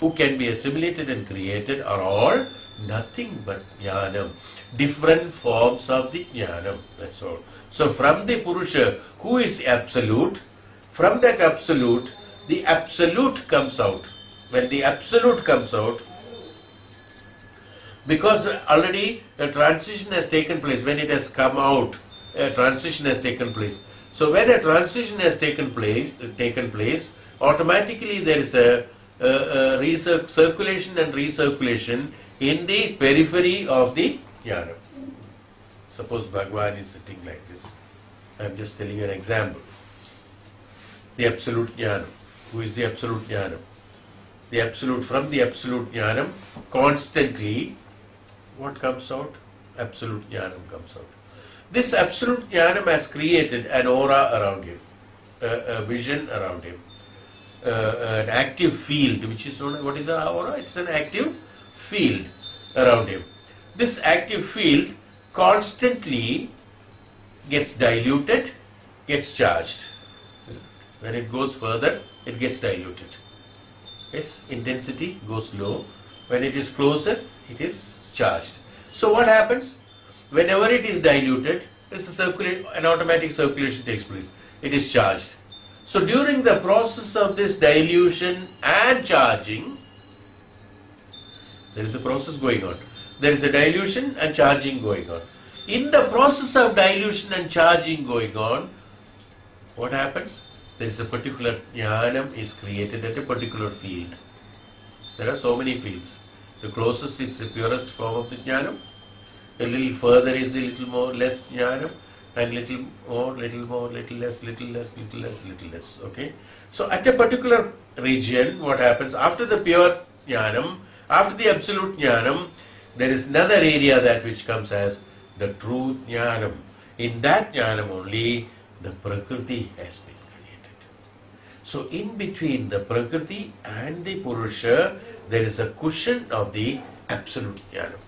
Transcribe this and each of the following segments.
who can be assimilated and created are all nothing but jnanam. Different forms of the jnanam, that's all. So from the Purusha, who is absolute, from that absolute, the absolute comes out. When the absolute comes out, because already a transition has taken place, when it has come out, a transition has taken place. So when a transition has taken place, automatically there is a circulation and recirculation in the periphery of the jnana. Suppose Bhagavan is sitting like this. I am just telling you an example. The absolute jnana. Who is the absolute jnana? The absolute, from the absolute jnanam, constantly, what comes out? Absolute jnanam comes out. This absolute jnanam has created an aura around him, a vision around him, an active field, which is known, what is the aura? It's an active field around him. This active field constantly gets diluted, gets charged. When it goes further, it gets diluted. Yes, intensity goes low. When it is closer, it is charged. So what happens? Whenever it is diluted, an automatic circulation takes place. It is charged. So during the process of this dilution and charging, there is a process going on. There is a dilution and charging going on. In the process of dilution and charging going on, what happens? There is a particular jnanam is created at a particular field. There are so many fields. The closest is the purest form of the jnanam. A little further is a little more, less jnanam, and little more, little less, little less, little less, little less. Okay. So at a particular region, what happens after the pure jnanam, after the absolute jnanam, there is another area that which comes as the true jnanam. In that jnanam only, the prakriti has been created. So in between the prakriti and the Purusha, there is a cushion of the absolute jnanam.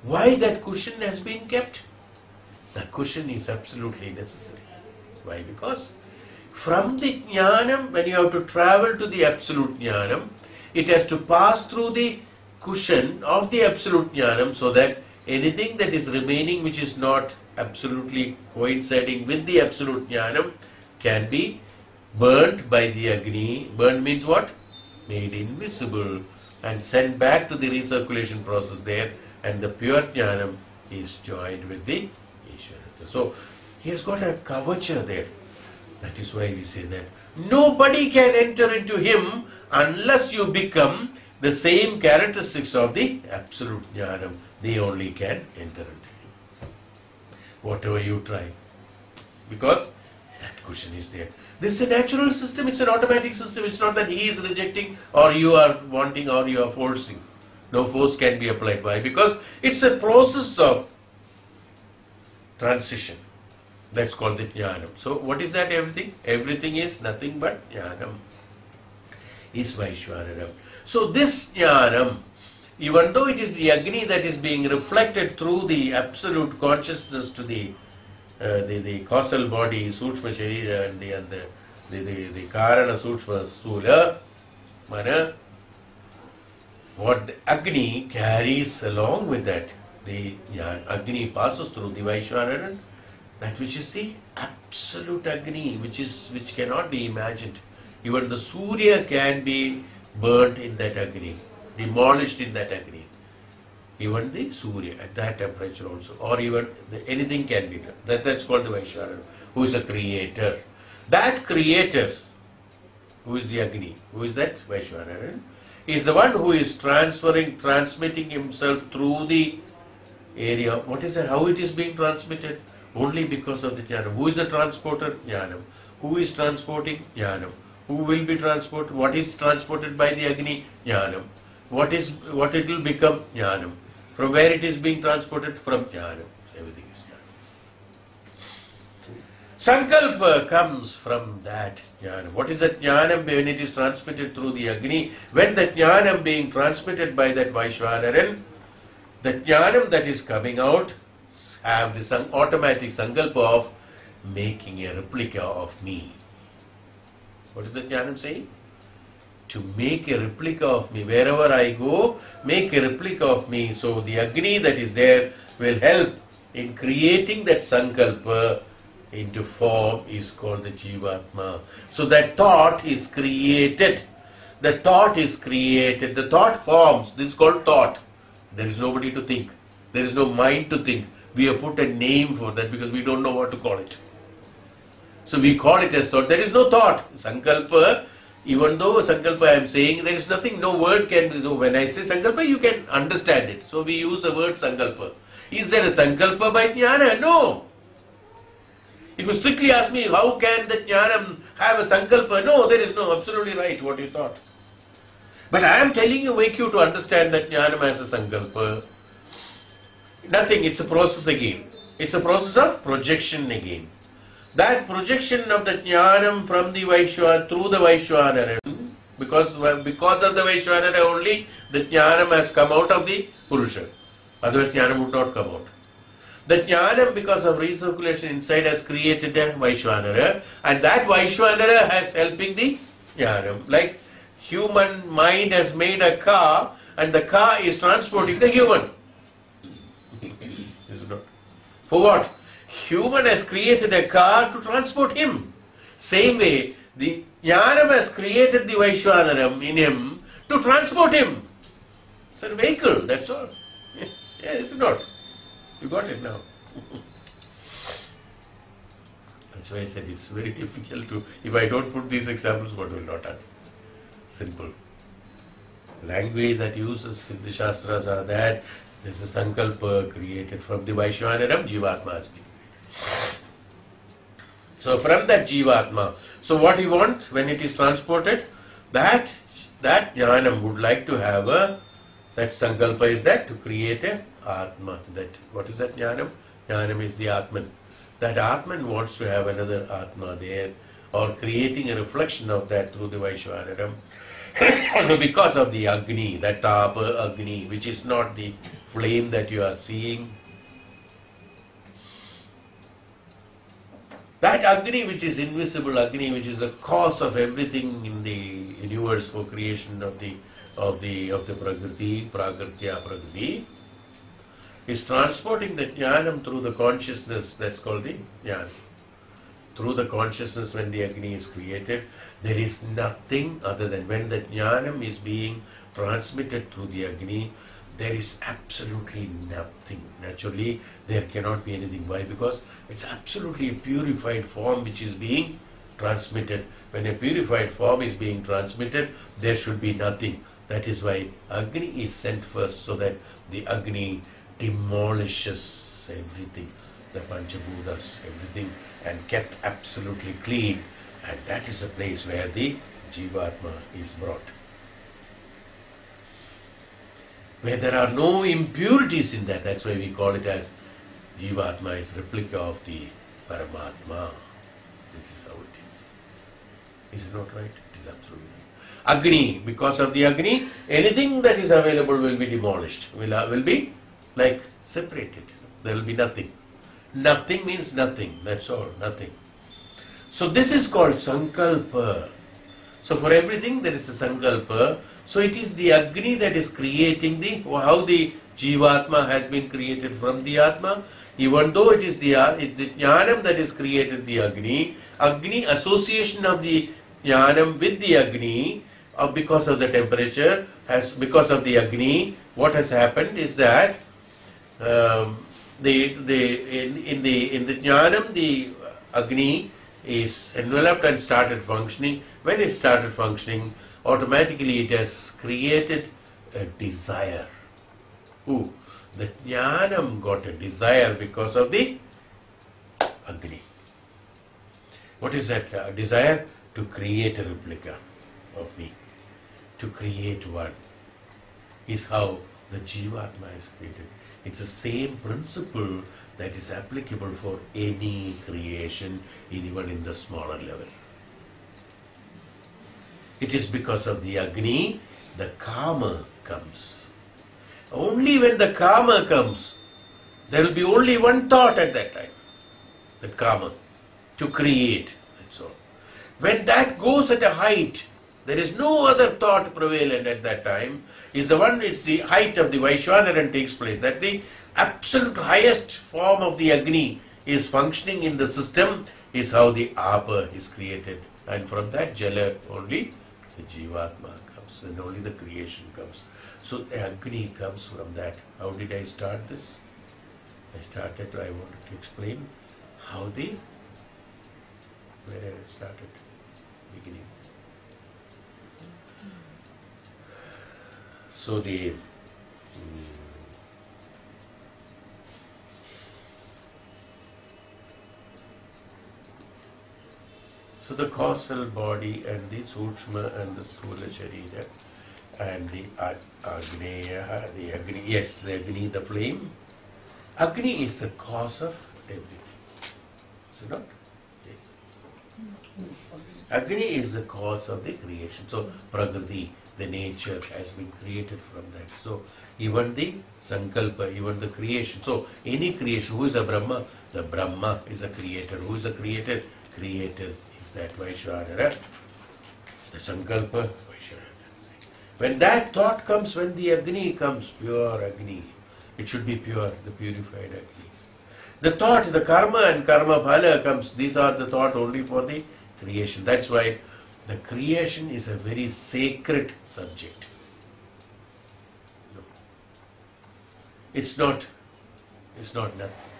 Why that cushion has been kept? The cushion is absolutely necessary. Why? Because from the jnanam, when you have to travel to the absolute jnanam, it has to pass through the cushion of the absolute jnanam, so that anything that is remaining which is not absolutely coinciding with the absolute jnanam can be burnt by the agni. Burnt means what? Made invisible and sent back to the recirculation process there, and the pure jnanam is joined with the Ishvara. So he has got a kavacha there. That is why we say that nobody can enter into him unless you become the same characteristics of the absolute jnanam. They only can enter into him. Whatever you try. Because that cushion is there. This is a natural system, it's an automatic system. It's not that he is rejecting or you are wanting or you are forcing. No force can be applied. Why? Because it's a process of transition. That's called the jnanam. So what is that everything? Everything is nothing but jnanam. Is vaishvanara. So this jnanam, even though it is the agni that is being reflected through the absolute consciousness to the causal body, Sukshma Sharira, and the Karana Sukshma Sthula, Mana, what the Agni carries along with that, the Agni passes through the Vaishvanara, that which is the absolute Agni, which cannot be imagined. Even the Surya can be burnt in that Agni, demolished in that Agni. Even the Surya at that temperature also, or even anything can be done. That's called the Vaishvanara, who is a creator. That creator, who is the Agni, who is that Vaishvanara, is the one who is transmitting himself through the area. What is that? How it is being transmitted? Only because of the jnanam. Who is the transporter? Jnanam. Who is transporting? Jnanam. Who will be transported? What is transported by the Agni? Jnanam. What it will become? Jnanam. From where it is being transported? From jnanam. Everything is jnanam. Sankalpa comes from that jnanam. What is that jnanam when it is transmitted through the Agni? When the jnanam being transmitted by that Vaishvanaran, the jnanam that is coming out have this automatic sankalpa of making a replica of me. What is the jnanam saying? to make a replica of me. Wherever I go, make a replica of me. So the agni that is there will help in creating that sankalpa into form is called the Jivatma. So that thought is created. The thought is created. The thought forms. This is called thought. There is nobody to think. There is no mind to think. We have put a name for that because we don't know what to call it. So we call it as thought. There is no thought. Sankalpa, even though Sankalpa I am saying, there is nothing, no word can, so when I say Sankalpa, you can understand it. So we use the word Sankalpa. Is there a Sankalpa by Jnana? No. If you strictly ask me, how can the Jnanam have a Sankalpa? No, there is no, absolutely right, what you thought. But I am telling you, make you to understand that Jnanam has a Sankalpa. Nothing, it's a process again. It's a process of projection again. That projection of the Jnanam from the Vaishvanara, through the Vaishvanara, because of the Vaishvanara only, the Jnanam has come out of the Purusha. Otherwise Jnanam would not come out. The Jnanam, because of recirculation inside, has created a Vaishvanara, and that Vaishvanara has helping the Jnanam. Like human mind has made a car, and the car is transporting the human. Is it not? For what? Human has created a car to transport him. Same way, the Jnanam has created the Vaishvanaram in him to transport him. It's a vehicle, that's all. Yeah, is it not? You got it now. That's why I said it's very difficult to, if I don't put these examples, what will not happen? Simple. Language that uses in the Shastras are that there is a Sankalpa created from the Vaishvanaram, Jivatma has been. So from that Jivatma, so what you want when it is transported, that Jnanam would like to have that Sankalpa is that to create a Atma. That, what is that Jnanam? Jnanam is the Atman. That Atman wants to have another Atma there, or creating a reflection of that through the Vaishvanaram. So because of the Agni, that Tapa Agni, which is not the flame that you are seeing, that Agni which is invisible, Agni which is the cause of everything in the universe for creation of the Prakriti, Prakritya Prakriti, is transporting the Jnanam through the consciousness, that's called the Jnana. Through the consciousness when the Agni is created, there is nothing other than when the Jnanam is being transmitted through the Agni, there is absolutely nothing. Naturally, there cannot be anything. Why? Because it's absolutely a purified form which is being transmitted. When a purified form is being transmitted, there should be nothing. That is why Agni is sent first, so that the Agni demolishes everything, the Panchabhutas, everything, and kept absolutely clean. And that is a place where the Jivatma is brought, where there are no impurities in that. That's why we call it as Jivatma is replica of the Paramatma. This is how it is. Is it not right? It is absolutely right. Agni, because of the Agni, anything that is available will be demolished, will be like separated. There will be nothing. Nothing means nothing, that's all, nothing. So this is called Sankalpa. So for everything there is a Sankalpa. So it is the Agni that is creating how the Jivatma has been created from the Atma. Even though it's the Jnanam that is created the Agni, Agni association of the Jnanam with the Agni, because of the temperature, because of the Agni, what has happened is that in the Jnanam, the Agni is enveloped and started functioning. When it started functioning, automatically it has created a desire. Ooh, the Jnanam got a desire because of the Agni. What is that desire? To create a replica of me. To create one is how the Jivatma is created. It's the same principle that is applicable for any creation, even in the smaller level. It is because of the Agni, the Kama comes. Only when the Kama comes, there will be only one thought at that time. The Kama, to create, that's all. When that goes at a height, There is no other thought prevalent at that time. Is the one, it's the height of the Vaishvanaran takes place. That the absolute highest form of the Agni is functioning in the system is how the Apa is created. And from that Jala only the Jivatma comes, and only the creation comes. So the Agni comes from that. How did I start this? I wanted to explain how where I started, beginning. So the causal body and the Sukshma and the Sthula Sharira and the Agneya, the Agni, yes, the Agni, the flame. Agni is the cause of everything. Is it not? Yes. Agni is the cause of the creation. So, Prakriti, the nature has been created from that. So, even the Sankalpa, even the creation. So, any creation, who is a Brahma? The Brahma is a creator. Who is a creator? Creator is that Vaishvanara. The Sankalpa, Vaishvanara. When that thought comes, when the Agni comes, pure Agni, it should be pure, the purified Agni. The thought, the karma and karma phala comes, these are the thought only for the creation. That's why the creation is a very sacred subject. No. It's not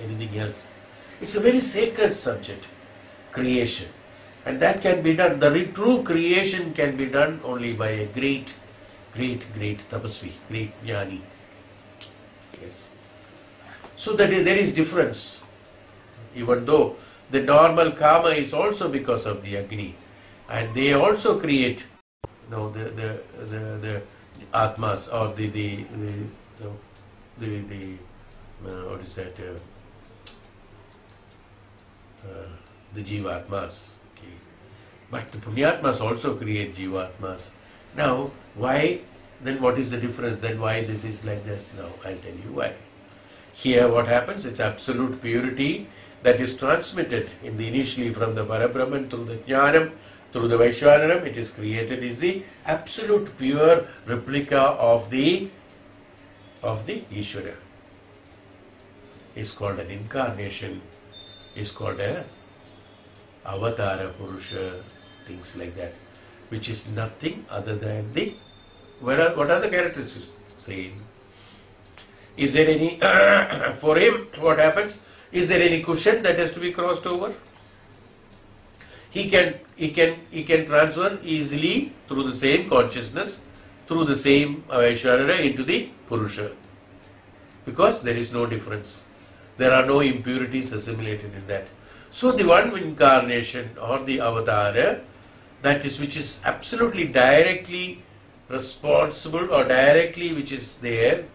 anything else. It's a very sacred subject, creation. And that can be done, the true creation can be done only by a great tapasvi, great jnani. Yes. So that there is difference. Even though the normal karma is also because of the Agni, and they also create, the atmas or the what is that? The jivatmas. Okay. But the punyatmas also create jivatmas. Now, why? Then what is the difference? Then why this is like this? Now, I'll tell you why. Here what happens? It's absolute purity that is transmitted initially from the Parabrahman through the Jnanam, through the Vaishvanaram. It is created is the absolute pure replica of the Ishvara. It's called an incarnation. It's called a avatara Purusha, things like that, which is nothing other than the. What are the characteristics? Same. Is there any, for him, what happens? Is there any cushion that has to be crossed over? He can transfer easily through the same consciousness, through the same Vaishvanara into the Purusha. Because there is no difference. There are no impurities assimilated in that. So the one incarnation or the avatara, that is which is absolutely directly responsible or directly which is there,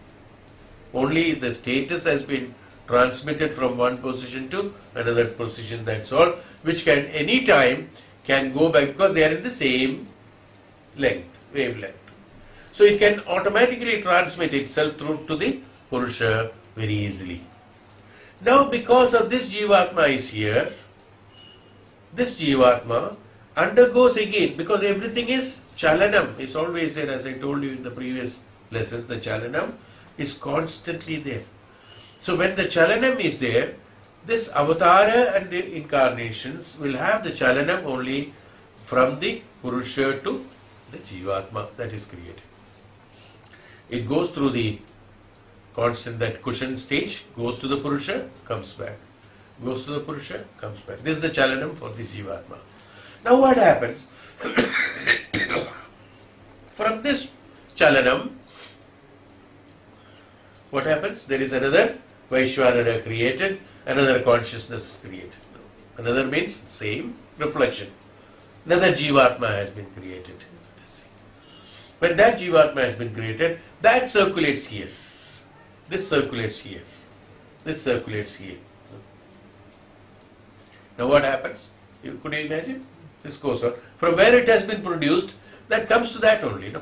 only the status has been transmitted from one position to another position, that's all, which can any time can go back because they are in the same wavelength. So it can automatically transmit itself through to the Purusha very easily. Now because of this Jivatma is here, this Jivatma undergoes again, because everything is Chalanam, is always there, as I told you in the previous lessons, the Chalanam is constantly there. So when the Chalanam is there, this avatara and the incarnations will have the Chalanam only from the Purusha to the Jivatma that is created. It goes through the constant, that cushion stage, goes to the Purusha, comes back. Goes to the Purusha, comes back. This is the Chalanam for the Jivatma. Now what happens? From this Chalanam, what happens? There is another Vaishvanara created, another consciousness created. Another means same reflection. Another Jivatma has been created. When that Jivatma has been created, that circulates here. This circulates here. This circulates here. Now what happens? Could you imagine? This goes on. From where it has been produced, that comes to that only. No?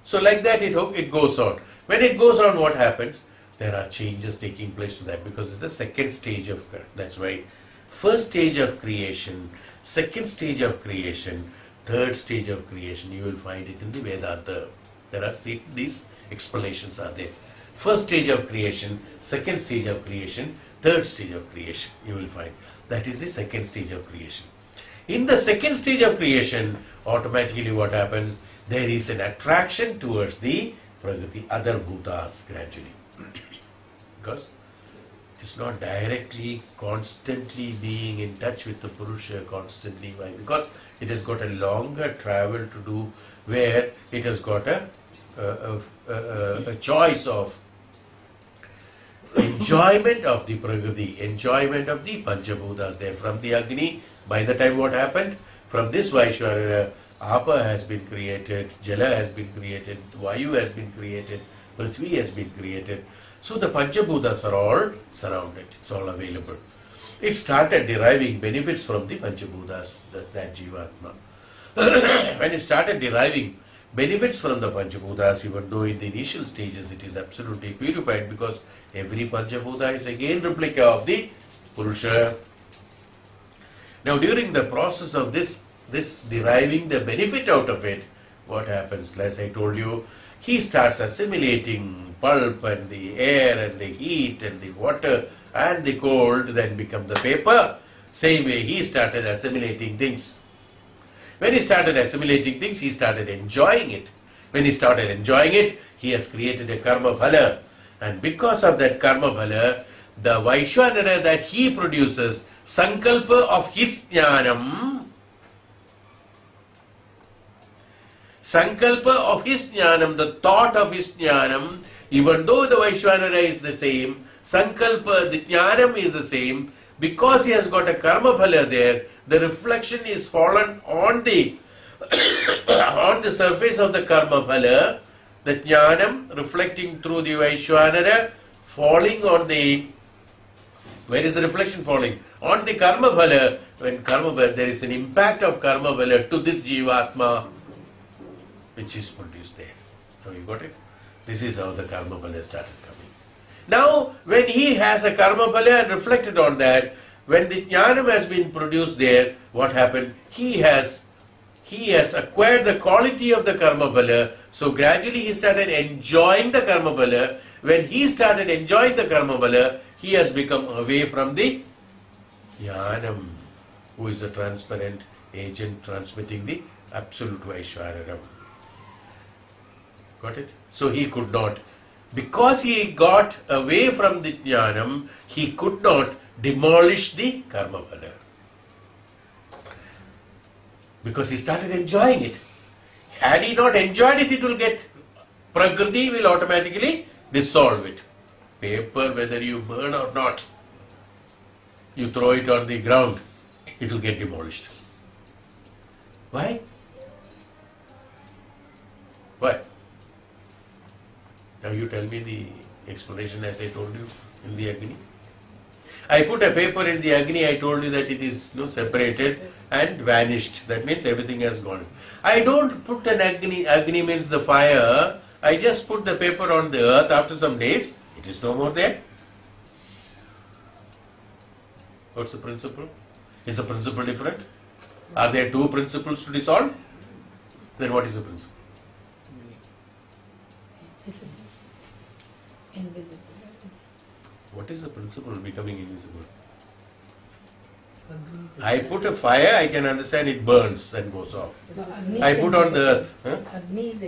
So like that it goes on. When it goes on, what happens? There are changes taking place to that because it's the second stage of, that's why first stage of creation, second stage of creation, third stage of creation. You will find it in the Vedanta. There are these explanations are there. First stage of creation, second stage of creation, third stage of creation. You will find that is the second stage of creation. In the second stage of creation, automatically what happens? There is an attraction towards the Prakriti, other bhutas gradually. Because it is not directly, constantly being in touch with the Purusha constantly. Why? Because it has got a longer travel to do where it has got a choice of enjoyment of the Prakriti, enjoyment of the Panchabhutas there. From the Agni, by the time what happened? From this Vaishvanara, Apa has been created, Jala has been created, Vayu has been created, Prithvi has been created. So the Panchabhutas are all surrounded, it's all available. It started deriving benefits from the Panchabhutas, that Jivatma. When it started deriving benefits from the Panchabhutas, even though in the initial stages it is absolutely purified, because every Panchabhuta is again replica of the Purusha. Now during the process of this deriving the benefit out of it, what happens? As I told you, he starts assimilating pulp and the air and the heat and the water and the cold, then become the paper. Same way he started assimilating things. When he started assimilating things, he started enjoying it. When he started enjoying it, he has created a karma phala. And because of that karma phala, the Vaishvanara that he produces, sankalpa of his jnanam, sankalpa of his jnanam, the thought of his jnanam, even though the Vaishvanara is the same, sankalpa, the jnanam is the same, because he has got a karma phala there, the reflection is fallen on the on the surface of the karma phala, the jnanam reflecting through the Vaishvanara, falling on the, where is the reflection falling? On the karma phala. When karma phala, there is an impact of karma phala to this Jivatma, which is produced there. Now you got it? This is how the karma phala started coming. Now, when he has a karma phala and reflected on that, when the jnanam has been produced there, what happened? He has acquired the quality of the karma phala. So gradually he started enjoying the karma phala. When he started enjoying the karma phala, he has become away from the jnanam, who is a transparent agent transmitting the absolute Vaishvanara. Got it? So he could not, because he got away from the jnanam, he could not demolish the karma phala. Because he started enjoying it. Had he not enjoyed it, it will get, Prakriti will automatically dissolve it. Paper, whether you burn or not, you throw it on the ground, it will get demolished. Why? Why? Now you tell me the explanation as I told you in the Agni. I put a paper in the Agni, I told you that it is separated and vanished. That means everything has gone. I don't put an Agni, Agni means the fire, I just put the paper on the earth, after some days, it is no more there. What's the principle? Is the principle different? Are there two principles to dissolve? Then what is the principle? Invisible. What is the principle of becoming invisible? I put a fire, I can understand it burns and goes off. I put on the earth. Agni is